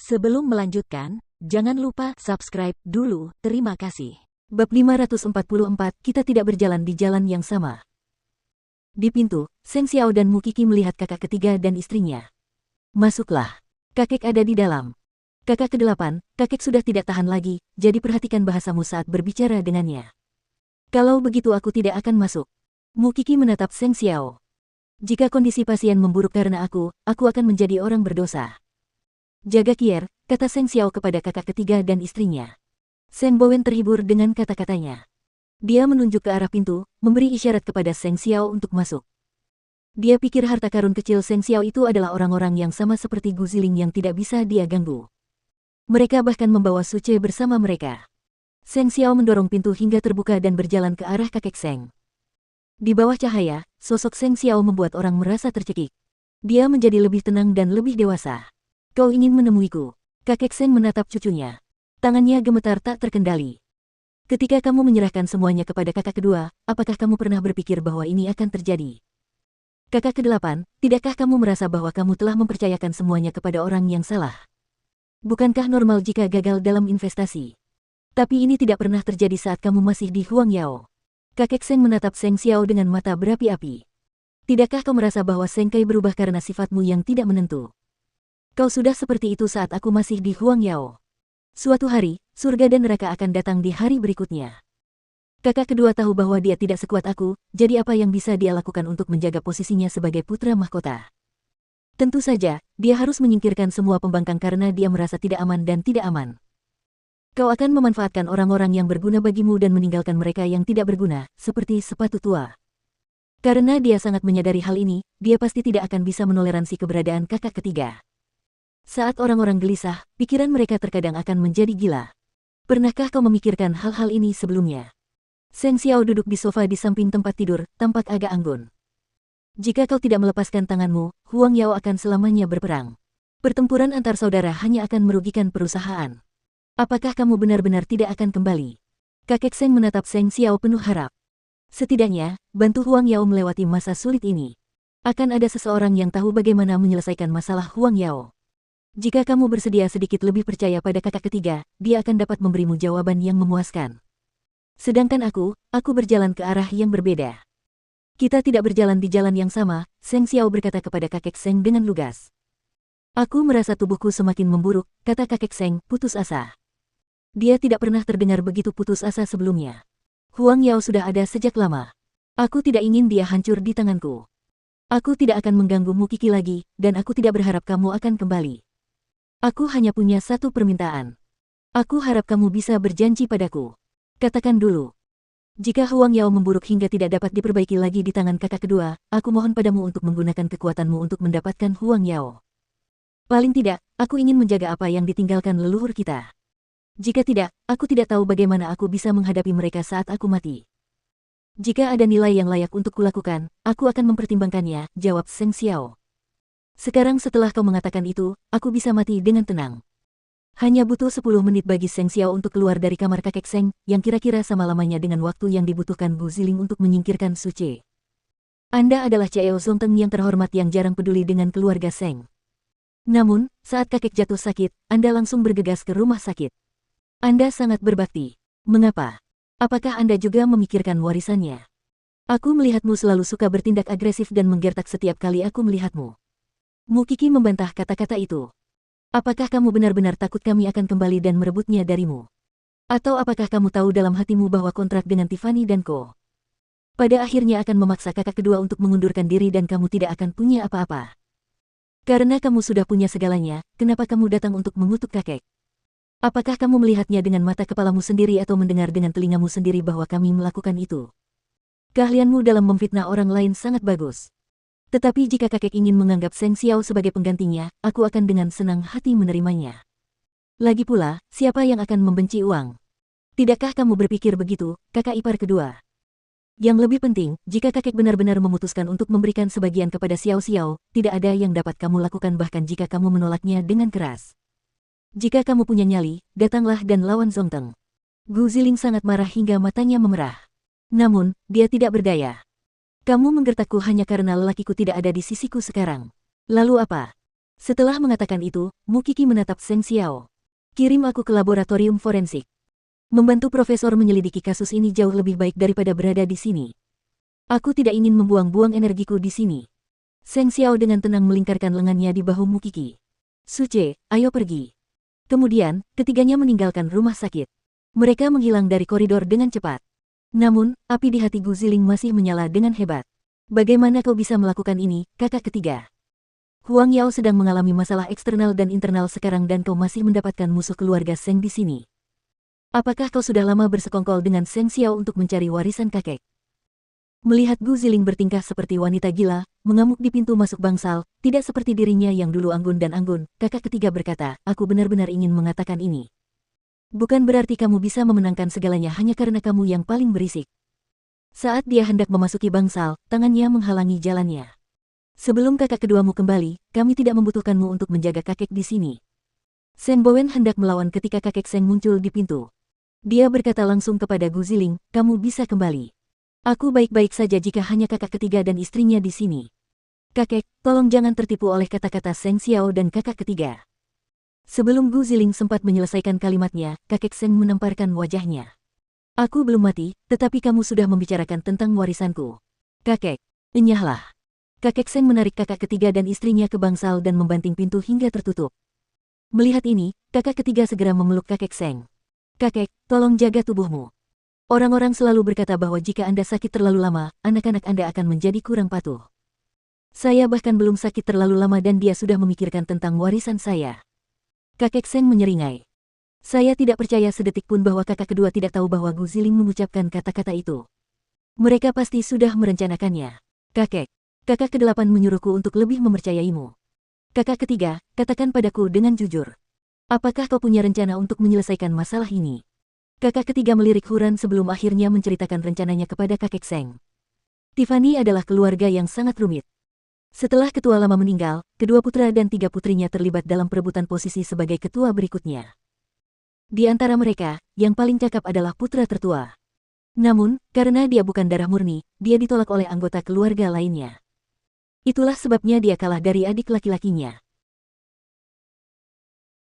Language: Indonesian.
Sebelum melanjutkan, jangan lupa subscribe dulu, terima kasih. Bab 544, kita tidak berjalan di jalan yang sama. Di pintu, Seng Xiao dan Mu Qi melihat kakak ketiga dan istrinya. Masuklah. Kakek ada di dalam. Kakak kedelapan, kakek sudah tidak tahan lagi, jadi perhatikan bahasamu saat berbicara dengannya. Kalau begitu aku tidak akan masuk. Mu Qi menatap Seng Xiao. Jika kondisi pasien memburuk karena aku akan menjadi orang berdosa. Jaga kier, kata Seng Xiao kepada kakak ketiga dan istrinya. Seng Bowen terhibur dengan kata-katanya. Dia menunjuk ke arah pintu, memberi isyarat kepada Seng Xiao untuk masuk. Dia pikir harta karun kecil Seng Xiao itu adalah orang-orang yang sama seperti Gu Ziling yang tidak bisa dia ganggu. Mereka bahkan membawa Suce bersama mereka. Seng Xiao mendorong pintu hingga terbuka dan berjalan ke arah kakek Seng. Di bawah cahaya, sosok Seng Xiao membuat orang merasa tercekik. Dia menjadi lebih tenang dan lebih dewasa. Kau ingin menemuiku? Kakek Seng menatap cucunya. Tangannya gemetar tak terkendali. Ketika kamu menyerahkan semuanya kepada kakak kedua, apakah kamu pernah berpikir bahwa ini akan terjadi? Kakak kedelapan, tidakkah kamu merasa bahwa kamu telah mempercayakan semuanya kepada orang yang salah? Bukankah normal jika gagal dalam investasi? Tapi ini tidak pernah terjadi saat kamu masih di Huangyao. Kakek Seng menatap Seng Xiao dengan mata berapi-api. Tidakkah kau merasa bahwa Seng Kai berubah karena sifatmu yang tidak menentu? Kau sudah seperti itu saat aku masih di Huangyao. Suatu hari, surga dan neraka akan datang di hari berikutnya. Kakak kedua tahu bahwa dia tidak sekuat aku, jadi apa yang bisa dia lakukan untuk menjaga posisinya sebagai putra mahkota? Tentu saja, dia harus menyingkirkan semua pembangkang karena dia merasa tidak aman dan tidak aman. Kau akan memanfaatkan orang-orang yang berguna bagimu dan meninggalkan mereka yang tidak berguna, seperti sepatu tua. Karena dia sangat menyadari hal ini, dia pasti tidak akan bisa menoleransi keberadaan kakak ketiga. Saat orang-orang gelisah, pikiran mereka terkadang akan menjadi gila. Pernahkah kau memikirkan hal-hal ini sebelumnya? Seng Xiao duduk di sofa di samping tempat tidur, tampak agak anggun. Jika kau tidak melepaskan tanganmu, Huangyao akan selamanya berperang. Pertempuran antar saudara hanya akan merugikan perusahaan. Apakah kamu benar-benar tidak akan kembali? Kakek Seng menatap Seng Xiao penuh harap. Setidaknya, bantu Huangyao melewati masa sulit ini. Akan ada seseorang yang tahu bagaimana menyelesaikan masalah Huangyao. Jika kamu bersedia sedikit lebih percaya pada kakak ketiga, dia akan dapat memberimu jawaban yang memuaskan. Sedangkan aku berjalan ke arah yang berbeda. Kita tidak berjalan di jalan yang sama, Seng Xiao berkata kepada kakek Seng dengan lugas. Aku merasa tubuhku semakin memburuk, kata kakek Seng, putus asa. Dia tidak pernah terdengar begitu putus asa sebelumnya. Huangyao sudah ada sejak lama. Aku tidak ingin dia hancur di tanganku. Aku tidak akan mengganggu Mu Qi lagi, dan aku tidak berharap kamu akan kembali. Aku hanya punya satu permintaan. Aku harap kamu bisa berjanji padaku. Katakan dulu. Jika Huangyao memburuk hingga tidak dapat diperbaiki lagi di tangan kakak kedua, aku mohon padamu untuk menggunakan kekuatanmu untuk mendapatkan Huangyao. Paling tidak, aku ingin menjaga apa yang ditinggalkan leluhur kita. Jika tidak, aku tidak tahu bagaimana aku bisa menghadapi mereka saat aku mati. Jika ada nilai yang layak untuk kulakukan, aku akan mempertimbangkannya, jawab Seng Xiao. Sekarang setelah kau mengatakan itu, aku bisa mati dengan tenang. Hanya butuh 10 menit bagi Seng Xiao untuk keluar dari kamar kakek Seng, yang kira-kira sama lamanya dengan waktu yang dibutuhkan Gu Ziling untuk menyingkirkan Suce. Anda adalah Chiao Zongteng yang terhormat yang jarang peduli dengan keluarga Seng. Namun, saat kakek jatuh sakit, Anda langsung bergegas ke rumah sakit. Anda sangat berbakti. Mengapa? Apakah Anda juga memikirkan warisannya? Aku melihatmu selalu suka bertindak agresif dan menggertak setiap kali aku melihatmu. Mu Qi membantah kata-kata itu. Apakah kamu benar-benar takut kami akan kembali dan merebutnya darimu? Atau apakah kamu tahu dalam hatimu bahwa kontrak dengan Tiffany dan Co. pada akhirnya akan memaksa kakak kedua untuk mengundurkan diri dan kamu tidak akan punya apa-apa? Karena kamu sudah punya segalanya, kenapa kamu datang untuk mengutuk kakek? Apakah kamu melihatnya dengan mata kepalamu sendiri atau mendengar dengan telingamu sendiri bahwa kami melakukan itu? Keahlianmu dalam memfitnah orang lain sangat bagus. Tetapi jika kakek ingin menganggap Seng Xiao sebagai penggantinya, aku akan dengan senang hati menerimanya. Lagi pula, siapa yang akan membenci uang? Tidakkah kamu berpikir begitu, kakak ipar kedua? Yang lebih penting, jika kakek benar-benar memutuskan untuk memberikan sebagian kepada Xiao Xiao, tidak ada yang dapat kamu lakukan bahkan jika kamu menolaknya dengan keras. Jika kamu punya nyali, datanglah dan lawan Zongteng. Gu Ziling sangat marah hingga matanya memerah. Namun, dia tidak berdaya. Kamu menggertakku hanya karena lelakiku tidak ada di sisiku sekarang. Lalu apa? Setelah mengatakan itu, Mukiki menatap Seng Xiao. Kirim aku ke laboratorium forensik. Membantu profesor menyelidiki kasus ini jauh lebih baik daripada berada di sini. Aku tidak ingin membuang-buang energiku di sini. Seng Xiao dengan tenang melingkarkan lengannya di bahu Mukiki. Suce, ayo pergi. Kemudian, ketiganya meninggalkan rumah sakit. Mereka menghilang dari koridor dengan cepat. Namun, api di hati Gu Ziling masih menyala dengan hebat. Bagaimana kau bisa melakukan ini, kakak ketiga? Huang Yao sedang mengalami masalah eksternal dan internal sekarang dan kau masih mendapatkan musuh keluarga Seng di sini. Apakah kau sudah lama bersekongkol dengan Seng Xiao untuk mencari warisan kakek? Melihat Gu Ziling bertingkah seperti wanita gila, mengamuk di pintu masuk bangsal, tidak seperti dirinya yang dulu anggun dan anggun, kakak ketiga berkata, aku benar-benar ingin mengatakan ini. Bukan berarti kamu bisa memenangkan segalanya hanya karena kamu yang paling berisik. Saat dia hendak memasuki bangsal, tangannya menghalangi jalannya. Sebelum kakak keduamu kembali, kami tidak membutuhkanmu untuk menjaga kakek di sini. Seng Bowen hendak melawan ketika kakek Seng muncul di pintu. Dia berkata langsung kepada Gu Ziling, kamu bisa kembali. Aku baik-baik saja jika hanya kakak ketiga dan istrinya di sini. Kakek, tolong jangan tertipu oleh kata-kata Seng Xiao dan kakak ketiga. Sebelum Gu Ziling sempat menyelesaikan kalimatnya, kakek Seng menamparkan wajahnya. Aku belum mati, tetapi kamu sudah membicarakan tentang warisanku. Kakek, enyahlah. Kakek Seng menarik kakak ketiga dan istrinya ke bangsal dan membanting pintu hingga tertutup. Melihat ini, kakak ketiga segera memeluk kakek Seng. Kakek, tolong jaga tubuhmu. Orang-orang selalu berkata bahwa jika Anda sakit terlalu lama, anak-anak Anda akan menjadi kurang patuh. Saya bahkan belum sakit terlalu lama dan dia sudah memikirkan tentang warisan saya. Kakek Seng menyeringai. Saya tidak percaya sedetik pun bahwa kakak kedua tidak tahu bahwa Gu Ziling mengucapkan kata-kata itu. Mereka pasti sudah merencanakannya. Kakek, kakak kedelapan menyuruhku untuk lebih mempercayaimu. Kakak ketiga, katakan padaku dengan jujur. Apakah kau punya rencana untuk menyelesaikan masalah ini? Kakak ketiga melirik Huran sebelum akhirnya menceritakan rencananya kepada kakek Seng. Tiffany adalah keluarga yang sangat rumit. Setelah ketua lama meninggal, kedua putra dan tiga putrinya terlibat dalam perebutan posisi sebagai ketua berikutnya. Di antara mereka, yang paling cakap adalah putra tertua. Namun, karena dia bukan darah murni, dia ditolak oleh anggota keluarga lainnya. Itulah sebabnya dia kalah dari adik laki-lakinya.